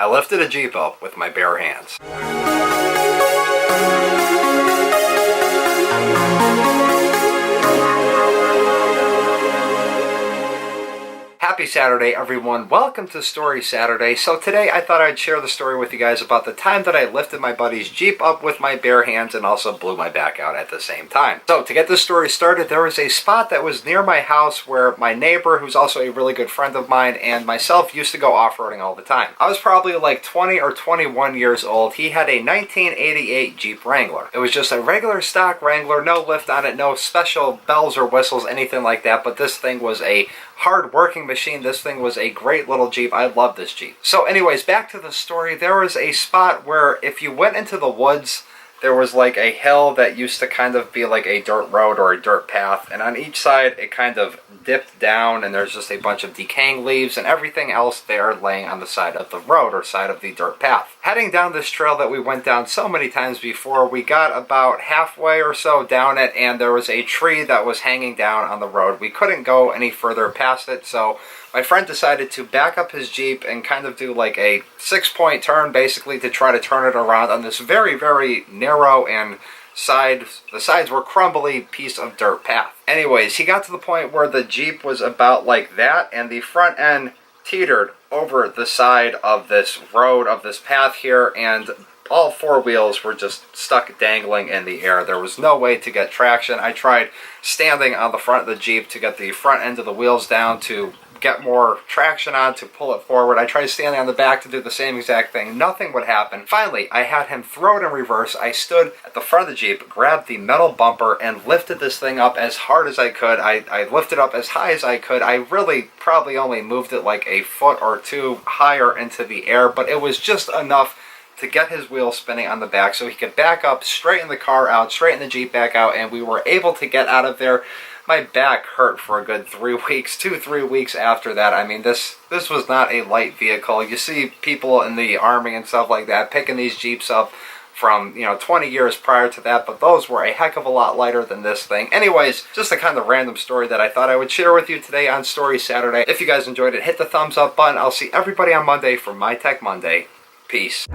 I lifted a Jeep up with my bare hands. Happy Saturday, everyone. Welcome to Story Saturday. So today I thought I'd share the story with you guys about the time that I lifted my buddy's Jeep up with my bare hands and also blew my back out at the same time. So to get this story started, there was a spot that was near my house where my neighbor, who's also a really good friend of mine, and myself used to go off-roading all the time. I was probably like 20 or 21 years old. He had a 1988 Jeep Wrangler. It was just a regular stock Wrangler, no lift on it, no special bells or whistles, anything like that, but this thing was a hard-working machine. This thing was a great little Jeep. I love this Jeep. So anyways, back to the story. There was a spot where if you went into the woods, there was like a hill that used to kind of be like a dirt road or a dirt path, and on each side it kind of dipped down, and there's just a bunch of decaying leaves and everything else there laying on the side of the road or side of the dirt path. Heading down this trail that we went down so many times before, we got about halfway or so down it, and there was a tree that was hanging down on the road. We couldn't go any further past it, so my friend decided to back up his Jeep and kind of do like a 6-point turn basically to try to turn it around on this very, very narrow and the sides were crumbly piece of dirt path. Anyways, he got to the point where the Jeep was about like that and the front end teetered over the side of this road, of this path here, and all four wheels were just stuck dangling in the air. There was no way to get traction. I tried standing on the front of the Jeep to get the front end of the wheels down to get more traction on, to pull it forward. I tried standing on the back to do the same exact thing. Nothing would happen. Finally, I had him throw it in reverse. I stood at the front of the Jeep, grabbed the metal bumper, and lifted this thing up as hard as I could. I lifted up as high as I could. I really probably only moved it like a foot or two higher into the air, but it was just enough to get his wheel spinning on the back so he could back up, straighten the car out, straighten the Jeep back out, and we were able to get out of there. My back hurt for a good 3 weeks, 2-3 weeks after that. I mean, this was not a light vehicle. You see people in the Army and stuff like that picking these Jeeps up from, 20 years prior to that, but those were a heck of a lot lighter than this thing. Anyways, just a kind of random story that I thought I would share with you today on Story Saturday. If you guys enjoyed it, hit the thumbs up button. I'll see everybody on Monday for My Tech Monday. Peace.